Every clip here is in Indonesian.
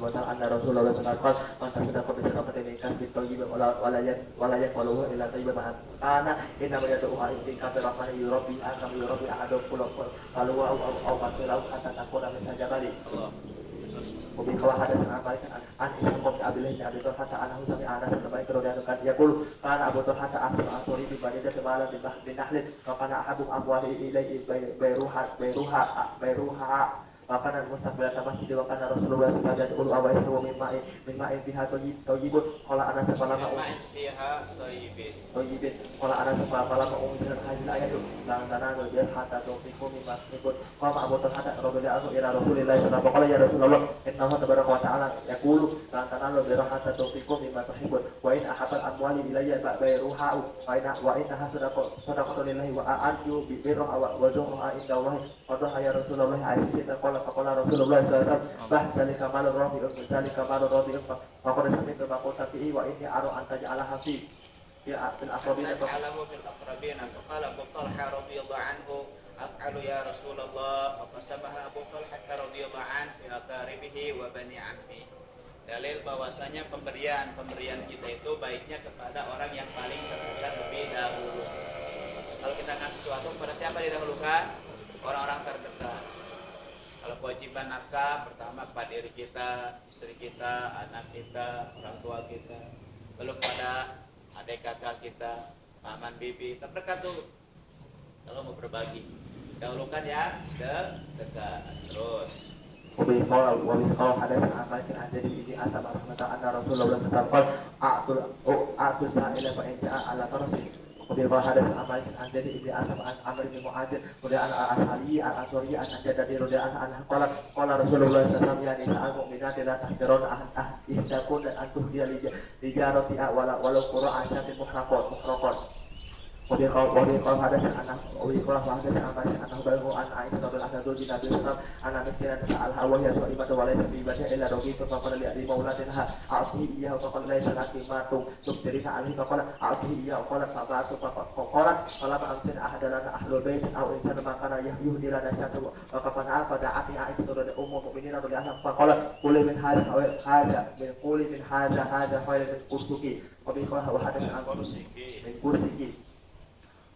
Alaihi Wasallam anna Rasulullah sallallahu alaihi wasallam man tasaddaqa bi sadaqatin kasbi tayyib wala yaqbaluhu illa tayyiban kana inna ma yad'uha in kafara yurabbi akam yurabbi ahadu qalu aw qatilau hatta takuna min sajabali Wabi kalau ada sangat baik an ishakom abileh ni abitur hatta anahu sami anas terbaik kerodaan kan yaqul kana abu tur hatta asuri bi baridah semala bi nahlin wa kana ahabum amwali ilaihi bayruha Wakana mustaqbil masjid wa kana Rasulullah sallallahu alaihi wasallam awais wa mimma biha tayyibun qala ana safalama biha tayyibin qala ana safalama ummin hadil ayat lan tananu bil hatta tufiku mimma tukut qala Abu Talha radhiyallahu ila Rasulillah sallallahu alaihi wasallam ya Rasulullah innahu tabaraka wa ta'ala yaqulu lan tananu bil hatta tufiku mimma tuhibbun wa in ahabal amwali ilayya bayruha wa in sadaqatu lillahi wa a'addu bi birra wa zuhra inda Allah qala ya Rasulullah aisha Faqala Rasulullah sallallahu alaihi wasallam bah zalika malur rabi'un faqad sami'tu maqul tabi'i wa inni aru an taj'alaha fi fil aqrabin faqala Abu Talha radhiyallahu anhu af'alu ya Rasulullah wa qasabaha Abu Talha radhiyallahu anhu fi aqaribihi wa bani ammi. Dalil bahwasanya pemberian kita itu baiknya kepada orang yang paling terdekat lebih dahulu. Kalau kita ngasih sesuatu kepada siapa didahulukan? Orang-orang terdekat. Kalau kewajiban nafkah pertama kepada diri kita, istri kita, anak kita, orang tua kita, lalu kepada adik kakak kita, paman bibi, terdekat dulu. Kalau mau berbagi, dahulukan yang dekat. Terus. Wabiqaul hadas amakin anjadi ini asal anna Rasulullah sallallahu alaihi wasallam a'tul sa'ila fa in ja'a ala tarsi Wabiqaul hadas amakin anjadi ini asal Amr bin Mu'adzir kemudian al-Asali al-Aswari an-Najadadi radhiyallahu anhu qala Rasulullah sallallahu alaihi wasallam ya nisa'al mu'minati la tahdirun ihtakun dan antus dia lijarati walau qura'an syatin muhraqat Wabiqaul hadas annahu baru an Aisyah radhiyallahu anha Nabi sallallahu ana miskinan sa'al hawa ya su'ibatu wa laysa bi ibadihi illa ragitu faqala li maulatinha a'tihi iyyahu faqala laysa laki ma tusdirina alaihi faqala a'tihi iyyahu qala fa'atu faqala amsin ahadana ahlul bait aw insan ma kana yuhdilana syatu wa kafana fada'ati Aisyah radhiyallahu mu'minina radhiyallahu anha faqala qul min hadha khairan min kusuki Wabiqaul hadas min kusuki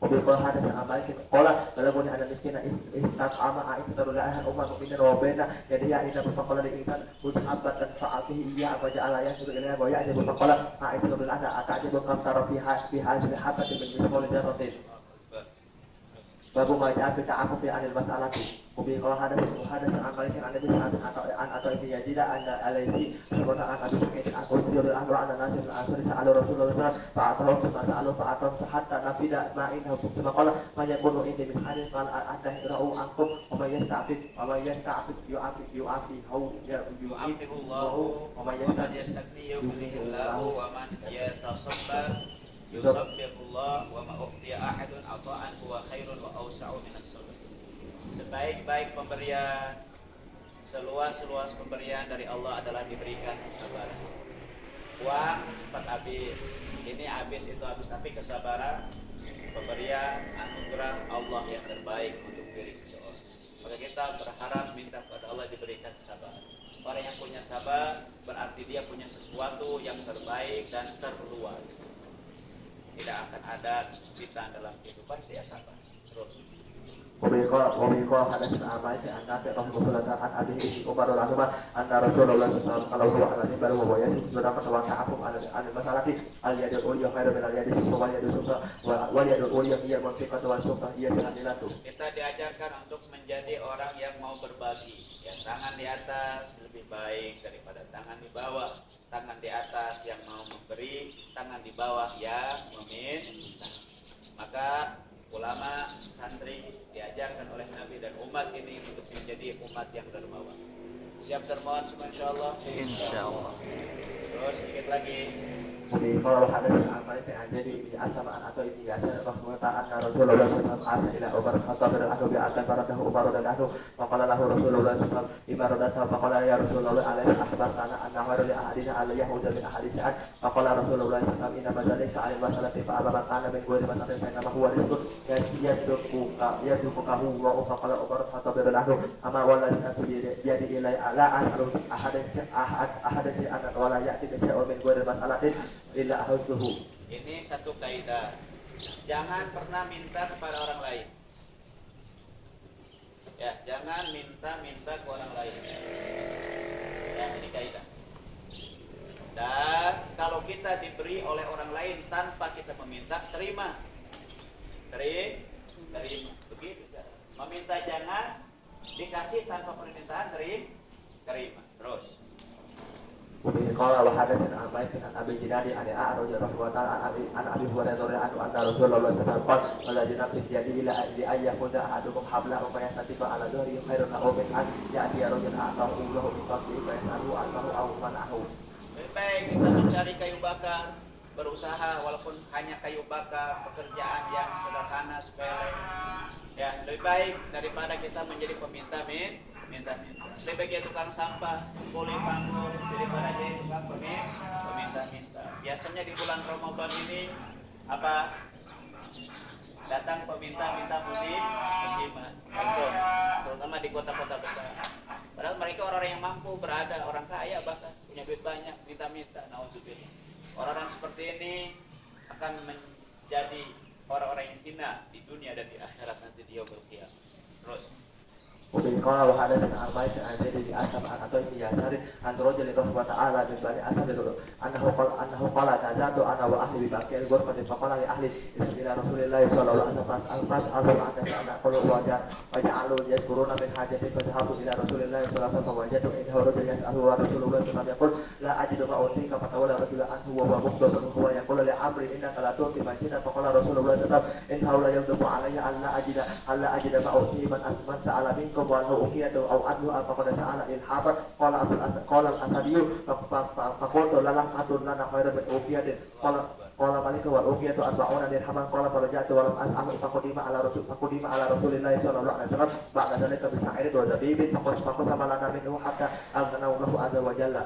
Wabiqaul hadas amakin qala balaguni ana miskina istaqama Aisyah radhiyallahu anha mu'minin wa baina yadiya inna faqala li insan muthabbat dan fa'atihi iya apa ja'ala yasuru ilayhi wa ya'jabu faqala Aisyah radhiyallahu anha ta'jabu kam tara fi hadhihi habatin min misqal jarratin Babu maja'a fi ta'afufi 'anil mas'alati Wabiqaul hadas amakin ana bisa atau ini yajida anda alaihi sebenarnya akan disebut aku jujur anda nasib asri sa'al Rasulullah fa'atahu fa'atahu hatta nafida ma'in hukum semaqala mayakunu ini min hadis qal atahra'u ankum wa may yasta'fif yu'afi hau yu'afihullahu wa may yastagni yughnihillahu wa man yatasabbar yusabbihullah wa ma u'tiya ahadun ata'an huwa khairun wa awsa'u minas sadaqah. Sebaik-baik pemberian, seluas-luas pemberian dari Allah adalah diberikan kesabaran. Uang cepat habis, ini habis itu habis, tapi kesabaran, pemberian anugerah Allah yang terbaik untuk diri seseorang. Maka kita berharap minta kepada Allah diberikan kesabaran. Orang yang punya sabar berarti dia punya sesuatu yang terbaik dan terluas. Tidak akan ada kesempitan dalam kehidupan, dia sabar. Terus. Wabiqaul hadas amakin annabi Rasulullah sallallahu alaihi wasallam Umar radhiyallahu anna Rasulullah sallallahu alaihi wasallam wa yasin berapa ta'afum an masalati al-yadul ulya khairu min al-yadis wal yadul sufla wal yadul ulya hiya munfiqatu wal sufla hiya sanilatu. Kita diajarkan untuk menjadi orang yang mau berbagi. Ya, tangan di atas lebih baik daripada tangan di bawah. Tangan di atas yang mau memberi, tangan di bawah yang meminta. Maka ulama, santri diajarkan oleh Nabi dan umat ini untuk menjadi umat yang dermawan. Siap termohon semua insyaallah. Insyaallah. Terus sedikit lagi. Wabiqaul hadas amakin Malik an Zaid bin Aslam an Atha bin Yasir rahimahullah anna Rasulullah sallallahu alaihi wasallam ila Umar Khattab radhiyallahu bi akan faradahu Umar radhiyallahu faqala lahu Rasulullah sallallahu alaihi wasallam bima radata faqala ya Rasulullah alaihi akhbartana anna ghairu li ahadina al yahuda min ahadina faqala Rasulullah sallallahu alaihi wasallam inna dzalika al masalati fa ababa kana min ghairi masalatin fa inna huwa rizqun yadrukuhu wa faqala Umar Khattab radhiyallahu amma wallahi yadi ilai ala asru ahadan an wala ya'ti bi shay'in min ghairi masalatin illa ahadzuhu. Ini satu kaidah. Jangan pernah minta kepada orang lain. Ya, jangan minta ke orang lain. Ya, ini kaidah. Dan kalau kita diberi oleh orang lain tanpa kita meminta, terima. Terima. Begitu. Meminta jangan, dikasih tanpa permintaan, terima. Terus. Qala wa hadatsana an Malik an Abi Zinad an A'raj radhiyallahu ta'ala an Abi Hurairah radhiyallahu anhu anna Rasulullah sallallahu alaihi wasallam qala nafsi yadi ila ayyakhudha ahadukum habla wa yastatifa ala dhahri khairun lahu min an ya'ti rajulun a'tahu lahu bi fadli fa yasalu anhu aw manahu. Baik, kita mencari kayu bakar, berusaha walaupun hanya kayu bakar, pekerjaan yang sederhana, sepele. Ya, lebih baik daripada kita menjadi peminta. Lebih baik dia tukang sampah, poli panggung, daripada jadi tukang peminta. Biasanya di bulan Ramadan ini apa? Datang peminta musiman. Contoh, terutama di kota-kota besar. Padahal mereka orang-orang yang mampu, berada, orang kaya bahkan punya duit banyak, minta. Nauzubillah. Orang-orang seperti ini akan menjadi orang-orang yang hina di dunia dan di akhirat nanti di yaumul qiyamah. Terus. Qala wa hadatsana an Malik an Zaid bin Aslam an Atha bin Yasir an rajulin rahimahullah ta'ala min bani Asad annahu qala tazadu ana wa ahli bi baqi al-ghurfati faqala li ahli ila Rasulillah sallallahu alaihi wasallam an qulu wa ja'alu yadhkuruna min hajati fa dhahabu ila Rasulillah sallallahu alaihi wasallam wajadu innahu rajulun yas'alu wa Rasulullah sallallahu alaihi wasallam yaqul la ajidu ma utika fa tawalla rajulan anhu wa huwa muqtasidun huwa yaqulu li amri innaka la tu'ti ma shi'ta faqala Rasulullah sallallahu alaihi wasallam innahu la yadhu alayya alla ajida ma uti man asman sa'ala minkum وأنه أكيد أو أدنو فقد سأل الحافظ قال الأسدي فقلت لم أدن لنا خير من أكيد قال مالك والأكيد 40 درهما قال فرجعت ولم أسأل فقدم على رسول الله صلى الله عليه وسلم بعد ذلك بشعير وزبيب فقسم لنا منه حتى أغنى الله عز وجل.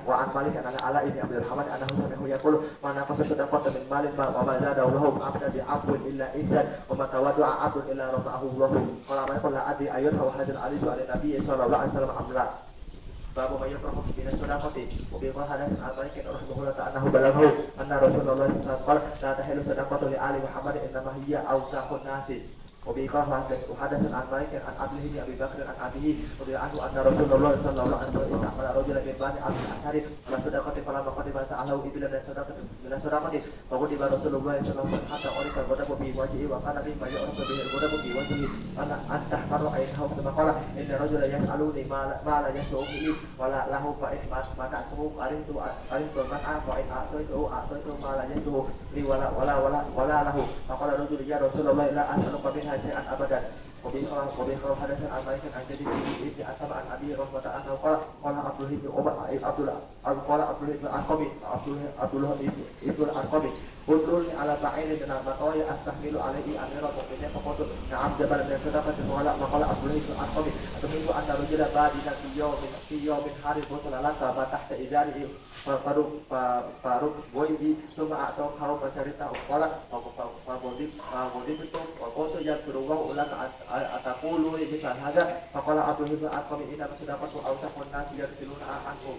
وعن مالك أن علاء بن عبد الرحمن أنه سمعه يقول ما نقص صدقة من مال وما زاد له عبدا بعفو إلا إنسان وما تودع عبد إلا رفعه الله. قال مالك لا أدري أيرفع هذا الحديث عن النبي صلى الله عليه وسلم أم لا. باب ما يكره من الصدقة. وبما حدث عن مالك رحمه الله تعالى أنه بلغه أن رسول الله صلى الله عليه وسلم قال لا تحل صدقة لآل محمد إنما هي أوساخ الناس. وبيقال وحدث عن مالك عن عبده بن ابي بكر عن ابيه رضي عنه ان رسول الله صلى الله عليه وسلم استعمل رجلا من بني عبد الاشهر على صدقه فلما قدم ساله ابلا من الصدقه فقدم رسول الله صلى الله عليه وسلم حتى عرف الغضب في وجهه وكان مما يعرف به الغضب في وجهه ان تحمر عينه ثم قال ان رجلا يسالني ما لا يسمع به ولا له فان منعته قرنت منعه فان اعطيته ما لا يسمع لي ولا له فقال الرجل يا رسول الله لا اسالك منها شيئا ابدا. وبيقال حدث عن مالك عن جده ابن اسلم عن ابي رحمه انه قال عبد الله بن عبد الله بن الارقم قلت على بعير من المطايا استحمل عليه امير المؤمنين فقلت نعم جبل من صدقه وقال عبد الله بن الارقم اتمنى ان رجلا بادنا في يوم حار وصل لك ما تحت ازاره فاروق وجهي ثم اعطاه فشربته قال فغضبت وقلت يغفر الله لك أتقول مثل هذا فقال عبد الله بن الأرقم إنما الصدقة أوسخ الناس يغسلون عنهم.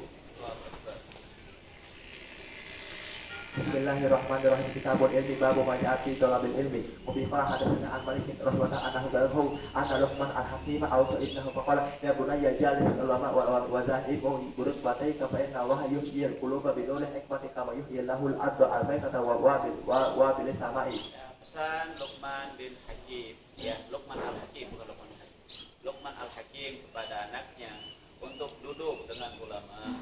Bismillahirrahmanirrahim. Kitabul ilmi babu ma ja'a fi talabil ilmi. Wa bi hadatsana an Malik radhiyallahu anhu annahu anna Luqman al-Hakim awsa ibnahu faqala ya bunayya jalis ulama wa zahibu buruk batai fa inna Allah yuhyil quluba bi nuri hikmati kama yuhyil lahul arda al-baitata wa bil samai. Pesan Luqman bin Hakim, ya Luqman al-Hakim bukan Luqman bin Hakim. Luqman al-Hakim kepada anaknya untuk duduk dengan ulama.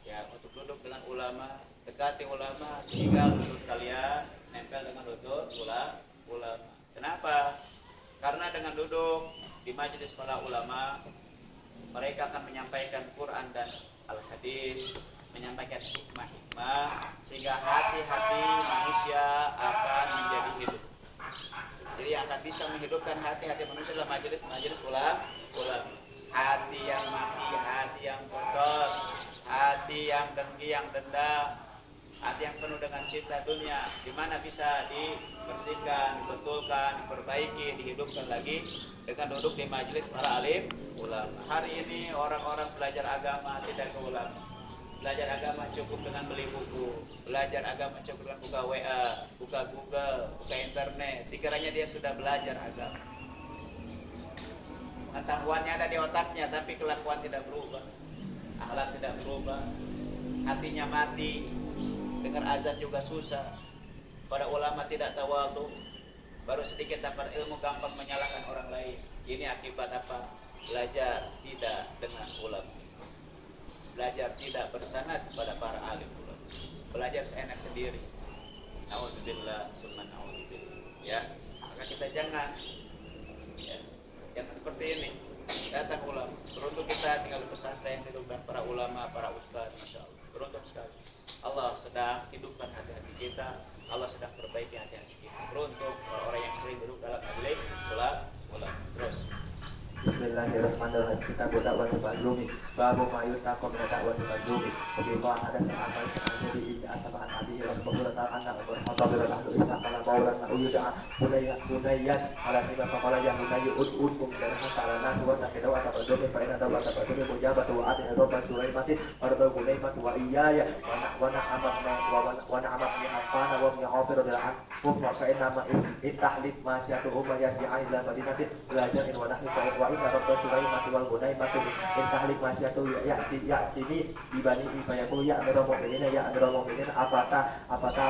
Ya, untuk duduk dengan ulama, dekati ulama sehingga lutut kalian nempel dengan lutut ulama. Kenapa? Karena dengan duduk di majelis para ulama, mereka akan menyampaikan Quran dan al-hadis, menyampaikan hikmah-hikmah sehingga hati-hati manusia akan menjadi hidup. Jadi yang akan bisa menghidupkan hati-hati manusia adalah majelis ulama. Hati yang mati, hati yang kotor, hati yang dengki, yang dendam, hati yang penuh dengan cinta dunia, di mana bisa dibersihkan, dibetulkan, diperbaiki, dihidupkan lagi dengan duduk di majelis para alim ulama. Hari ini orang-orang belajar agama tidak ke ulama. Belajar agama cukup dengan beli buku. Belajar agama cukup dengan buka WA, buka Google, buka internet. Dikiranya dia sudah belajar agama. Pengetahuannya ada di otaknya, tapi kelakuan tidak berubah, akhlak tidak berubah, hatinya mati. Dengar azan juga susah. Para ulama tidak tawadhu, baru sedikit dapat ilmu gampang menyalahkan orang lain. Ini akibat apa? Belajar tidak dengan ulama. Belajar tidak bersanad pada para alim ulama. Belajar seenak sendiri. Nauzubillah, summa nauzubillah. Ya, maka kita jangan seperti ini. Datang ulama. Beruntung kita tinggal di pesantren duduk dengan para ulama, para ustaz, masya Allah. Beruntung sekali. Allah sedang hidupkan hati-hati kita. Allah sedang perbaiki hati-hati kita. Beruntung orang yang sering duduk dalam majelis ulama. Terus. Bismillahirrahmanirrahim. Kita buat dakwah Mazlumi. Babu ma yutaqam min da'wati Mazlumi. Bagaimana ada sahabat yang jadi ini asal Nabi Rasulullah ta'ala berkhabar ahlu Islam ala baulan uyuda bunayyan ala tiba faqala ya bunayyu ud'ukum dari ta'ala nas wa taqidu wa tabadumi fa inna dawla tabadumi mujabatu wa adina rabba sulaimati arba gulaimati wa iyaya wa na'amat min afana wa min ghafir ila an fa inna ma tahlif ma syatu umayyah bi'aila madinati belajar in wa nahnu wa inna rabba sulaimati wal gunaimati in tahlif ma syatu ya'tini bibani fayaqulu ya amiral mu'minin ya amiral mu'minin apata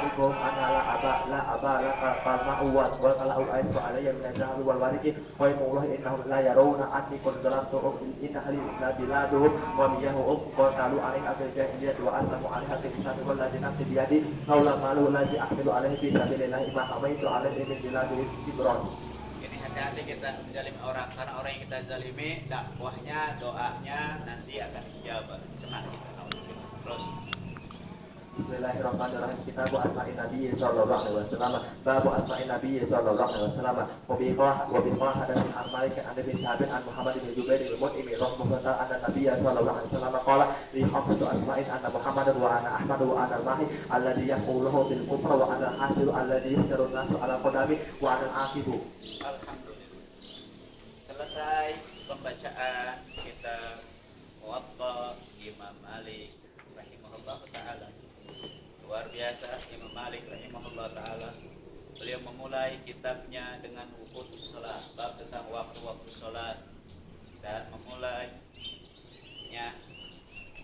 rikum anala abala qalma uwat wa qalau aisu alayya min al-zahabi wal wariki wa inna innahum la yarawna anni kun zalamtu in ahli biladu wa miyahu qatalu alayhi abil jahiliyah wa aslamu alayhi hatta wal ladina fi biyadi haula malu lazi ahmilu alayhi fi sabilillah ma hamaitu alayhi min biladu ibron. Ini hati-hati kita menzalim orang, karena orang yang kita zalimi dakwahnya, doanya nanti akan dijawab. Senang kita. Terus. Bismillahirrahmanirrahim. Kitab Asma'in Nabi sallallahu alaihi wasallam. Bab Asma'in Nabi sallallahu alaihi wasallam. Wa bi hadatsih an Malik an Abi Sa'id an Muhammad bin Jubair bin Mut'im radhiyallahu anna Nabi sallallahu alaihi wasallam qala li khamsatu asma'in anna Muhammad wa ana Ahmad wa ana al-Mahi alladhi yaquluhu bil kufra wa ana al-hasiru alladhi yusharu an-nasu ala qadami wa ana al-aqibu. Alhamdulillah. Selesai pembacaan kitab Muwatta Imam Malik rahimahullah ta'ala. Luar biasa Imam Malik rahimahullah ta'ala. Beliau memulai kitabnya dengan wuqutus salat, bab tentang waktu-waktu salat, dan memulainya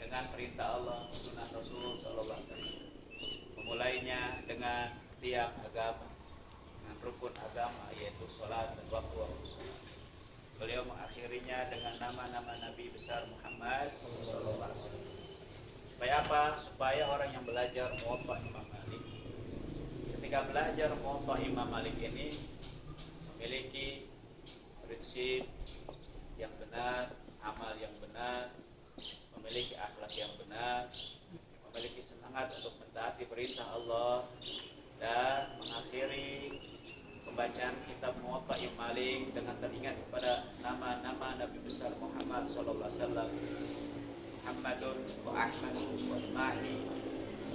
dengan perintah Allah, sunnah Rasul sallallahu alaihi wasallam. Memulainya dengan tiang agama, dengan rukun agama, yaitu salat dan waktu-waktu salat. Beliau mengakhirinya dengan nama-nama Nabi besar Muhammad sallallahu alaihi wasallam. Supaya apa? Supaya orang yang belajar Muwatta Imam Malik, ketika belajar Muwatta Imam Malik ini memiliki prinsip yang benar, amal yang benar, memiliki akhlak yang benar, memiliki semangat untuk mentaati perintah Allah, dan mengakhiri pembacaan kitab Muwatta Imam Malik dengan teringat kepada nama-nama Nabi besar Muhammad sallallahu alaihi wasallam. Muhammadun wa Ahmad wal Mahi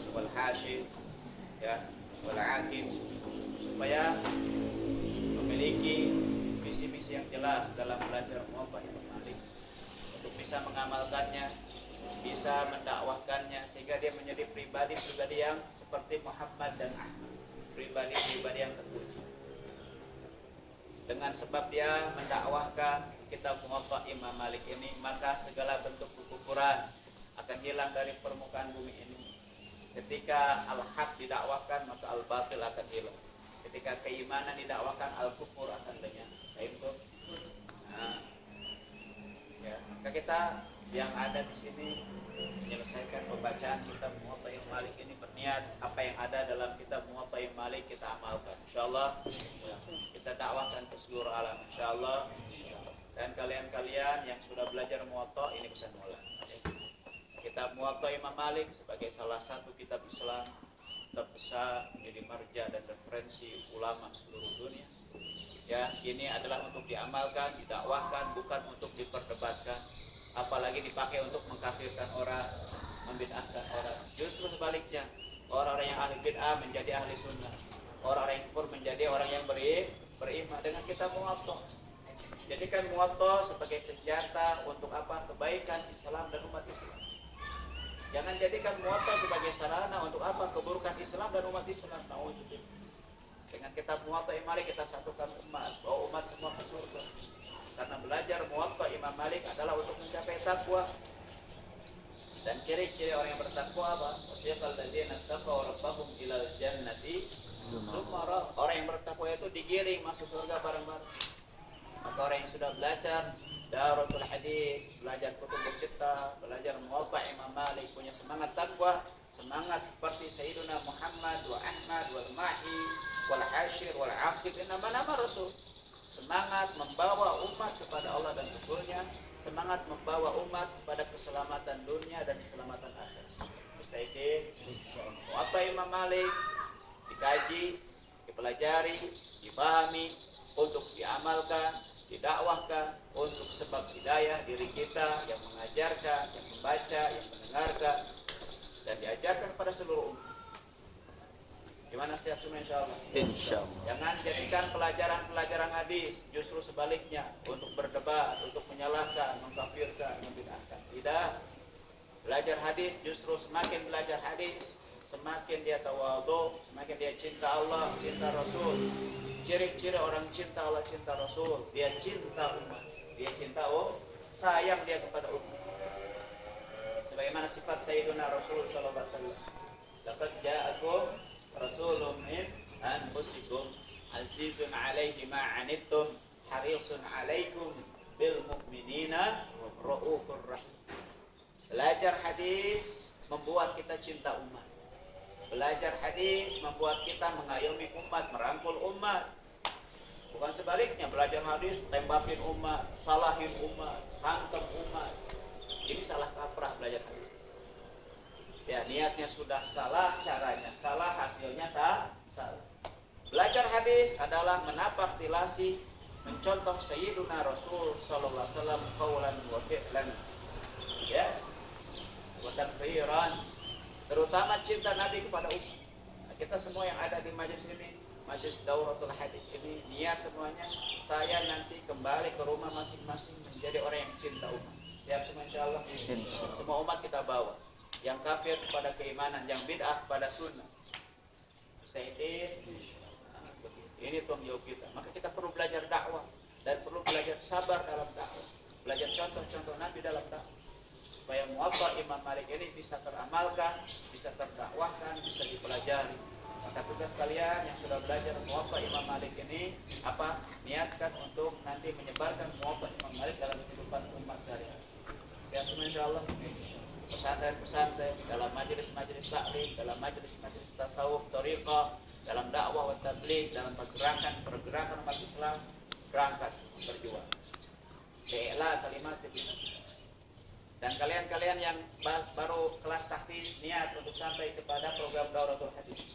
wal Hashim, ya, wal Aqib, supaya memiliki visi-misi yang jelas dalam belajar Muwatta Imam Malik, untuk bisa mengamalkannya, bisa mendakwahkannya, sehingga dia menjadi pribadi-pribadi yang seperti Muhammad dan Ahmad, pribadi-pribadi yang terpuji. Dengan sebab dia mendakwahkan kitab Muwatta Imam Malik ini, maka segala bentuk kekufuran akan hilang dari permukaan bumi ini. Ketika al-haq didakwahkan, maka al-batil akan hilang. Ketika keimanan didakwahkan, al-kufur akan lenyap. Nah, ya, maka kita yang ada di sini menyelesaikan pembacaan kitab Muwatta Imam Malik ini berniat apa yang ada dalam kitab Muwatta Imam Malik kita amalkan. Insyaallah kita dakwahkan ke seluruh alam. Insyaallah. Dan kalian-kalian yang sudah belajar Muwatta ini bisa mulai. Kitab Muwatta Imam Malik sebagai salah satu kitab Islam terbesar, menjadi marja dan referensi ulama seluruh dunia. Ya, ini adalah untuk diamalkan, didakwahkan, bukan untuk diperdebatkan, apalagi dipakai untuk mengkafirkan orang, membid'ahkan orang. Justru sebaliknya, orang-orang yang ahli bid'ah menjadi ahli sunnah, orang-orang yang kufur menjadi orang yang beriman dengan kitab Muwatta. Jadikan Muwatta sebagai senjata untuk apa? Kebaikan Islam dan umat Islam. Jangan jadikan Muwatta sebagai sarana untuk apa? Keburukan Islam dan umat Islam. Dengan kitab Muwatta Imam Malik kita satukan umat, bawa umat semua ke surga. Karena belajar Muwatta Imam Malik adalah untuk mencapai takwa. Dan ciri-ciri orang yang bertakwa apa? Wasiqal ladzina taqaw rabbahum ilal jannati zumara. Orang yang bertakwa itu digiring masuk surga bareng-bareng. Maka orang yang sudah belajar Daratul Hadis, belajar Kutubus Sittah, belajar Muwatta Imam Malik, punya semangat takwa, semangat seperti Sayyiduna Muhammad wa Ahmad wal Mahi wal Hashir wal Aqib, nama-nama Rasul. Semangat membawa umat kepada Allah dan Rasulnya, semangat membawa umat kepada keselamatan dunia dan keselamatan akhirat. Mustahil Muwatta Imam Malik dikaji, dipelajari, dipahami, untuk diamalkan, didakwahkan, untuk sebab hidayah diri kita yang mengajarkan, yang membaca, yang mendengarkan, dan diajarkan pada seluruh umat. Gimana, siap semua insyaallah? Insyaallah. Jangan jadikan pelajaran-pelajaran hadis, justru sebaliknya, untuk berdebat, untuk menyalahkan, mengkafirkan, membid'ahkan. Tidak. Belajar hadis justru semakin belajar hadis, semakin dia tawadhu, semakin dia cinta Allah, cinta Rasul. Ciri-ciri orang cinta Allah, cinta Rasul, dia cinta umat, dia cinta sayang dia kepada umat. Sebagaimana sifat Sayyiduna Rasul sallallahu alaihi wasallam. Laqad ja'akum rasulun min anfusikum azizun 'alaihi ma 'anittum harisun 'alaikum bil mu'minina raufur rahim. Belajar hadis membuat kita cinta umat. Belajar hadis membuat kita mengayomi umat, merangkul umat. Bukan sebaliknya, belajar hadis tembakin umat, salahin umat, hantam umat. Ini salah kaprah belajar hadis. Ya, niatnya sudah salah, caranya salah, hasilnya salah. Belajar hadis adalah menapak tilasi, mencontoh Sayyiduna Rasul sallallahu alaihi wasallam qaulan wa fi'lan. Ya. Wa takriran, terutama cinta Nabi kepada umat. Nah, kita semua yang ada di majelis ini, majelis Dauratul Hadis ini, niat semuanya saya nanti kembali ke rumah masing-masing menjadi orang yang cinta umat. Siap semua insyaallah. Semua umat kita bawa. Yang kafir kepada keimanan, yang bid'ah kepada sunnah. Ini tuang jawab kita. Maka kita perlu belajar dakwah dan perlu belajar sabar dalam dakwah. Belajar contoh-contoh Nabi dalam dakwah. Supaya Muwatta Imam Malik ini bisa teramalkan, bisa terdakwahkan, bisa dipelajari. Maka tugas kalian yang sudah belajar Muwatta Imam Malik ini apa? Niatkan untuk nanti menyebarkan Muwatta Imam Malik dalam kehidupan umat sehari-hari. Siap semua insyaallah. Pesantren-pesantren, dalam majelis-majelis taklim, dalam majelis-majelis tasawuf, thariqah, dalam dakwah wa tabligh, dalam pergerakan umat Islam, berangkat berjuang. Bi'la kalimat itu. Dan kalian-kalian yang baru kelas tahfiz, niat untuk sampai kepada program Dauratul Hadis.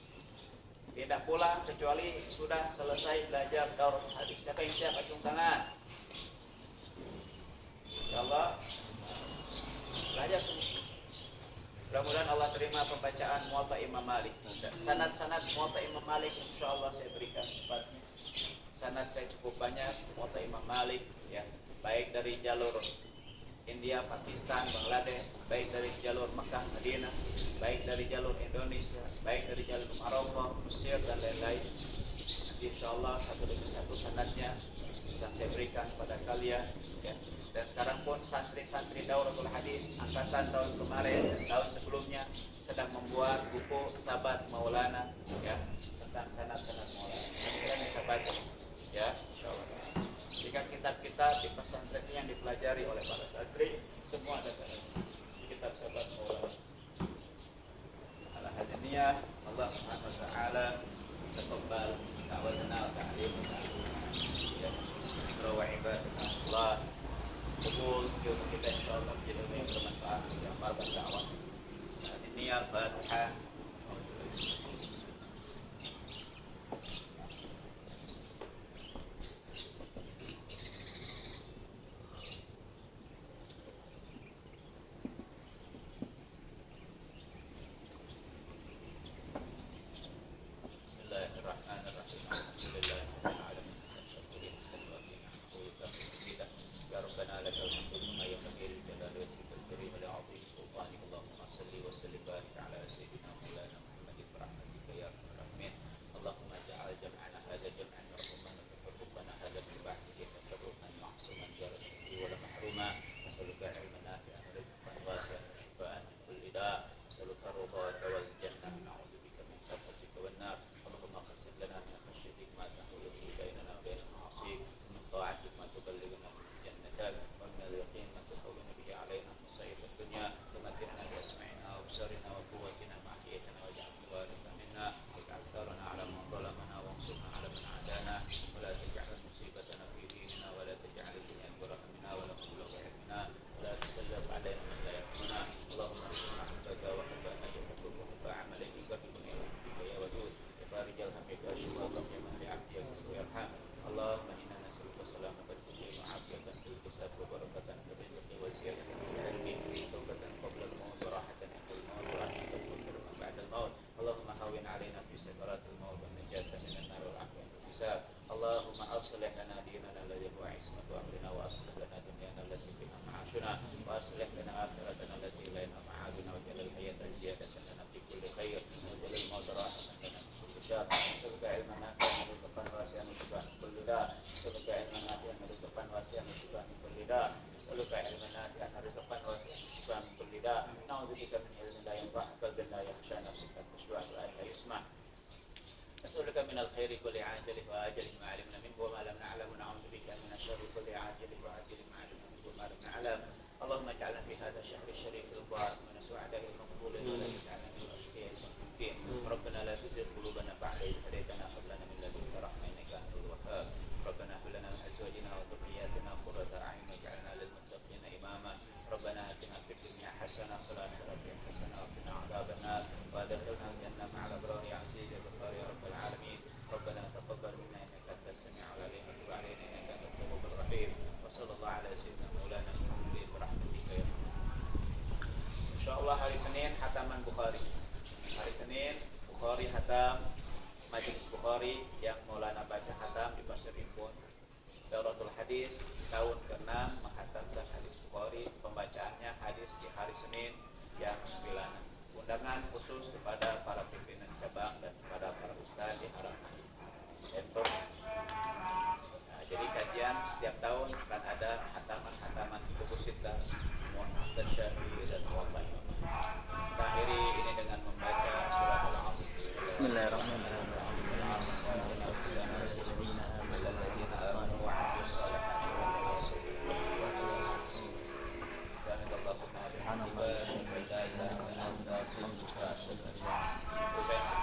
Tidak pulang kecuali sudah selesai belajar Dauratul Hadis. Siapa yang siap acung tangan? Insyaallah belajar semua. Mudah-mudahan Allah terima pembacaan Muwatta Imam Malik. Sanad-sanad Muwatta Imam Malik insyaallah saya berikan secepatnya. Sanad saya cukup banyak Muwatta Imam Malik, ya, baik dari jalur India, Pakistan, Bangladesh, baik dari jalur Mekah, Madinah, baik dari jalur Indonesia, baik dari jalur Maroko, Mesir dan lain-lain. Insyaallah satu demi satu sanadnya akan saya berikan kepada kalian, ya. Dan sekarang pun santri-santri Dauratul Hadis angkatan tahun kemarin dan tahun sebelumnya sedang membuat buku Sahabat Maulana, ya, tentang sanad-sanad Maulana. Kalian bisa baca, ya, insyaallah. Jika kitab-kitab di pesantren yang dipelajari oleh para santri semua ada kitab Sahabat Maulana. Ala hadaniyah Allah Subhanahu wa taala taqabbal da'watana wa ta'limana. Ya, wa ibadallah. kumpul ilmu kita insya Allah menjadi ilmu yang bermanfaat, beramalkan dakwah. Nah, ini Al-Fatihah. أصلح لنا ديننا الذي هو عصمة أمرنا وأصلح لنا دنيانا التي فيها معاشنا وأصلح لنا آخرتنا التي إليها معادنا واجعل الحياة زيادة لنا في كل خير واجعل الموت راحة لنا في كل شر نسألك علما نافعا ورزقا واسعا وشفاء من كل داء نسألك علما نافعا ورزقا واسعا وشفاء من كل داء نسألك علما نافعا ورزقا واسعا وشفاء من كل داء نعوذ بك من علم لا ينفع قلب لا يخشى نفسك تشفع ولا يسمع نسألك من الخير كل عاجل وآجل ما علمنا منه وما لم نعلم ونعوذ بك من الشر كل عاجل وآجل ما علمنا منه وما لم نعلم اللهم اجعلنا في هذا الشهر الشريف المبارك من سعداء المقبولين ولا تجعلنا من الأشقياء المهلكين ربنا لا تزغ قلوبنا بعد إذ هديتنا وهب لنا من لدنك رحمة إنك أنت الوهاب ربنا هب لنا من أزواجنا وذرياتنا قرة أعين واجعلنا للمتقين إماما ربنا آتنا في الدنيا حسنة وفي الآخرة حسنة وقنا عذاب النار وأدخلنا الجنة مع الأبرار يا عزيز يا غفار يا رب العالمين ربنا تقبل منا إنك أنت السميع العليم وتب علينا إنك أنت التواب الرحيم وصلى الله على سيدنا مولانا محمد برحمتك يا رب. Insyaallah hari Senin hataman Bukhari. Hari Senin Bukhari hatam, Majelis Bukhari yang Maulana baca hatam di Pasir Impun. Dauratul Hadis tahun ke-6 menghatamkan hadis Bukhari. Pembacaannya hadis di hari Senin jam 9. Undangan khusus kepada para pimpinan cabang dan kepada para ustaz diharapkan. Jadi kajian setiap tahun akan ada hataman-hataman buku sittah Ustaz Syafi'i dan Muwatta. Kita akhiri ini dengan membaca surah Al-Asr. Bismillahirrahmanirrahim. Subhanallah.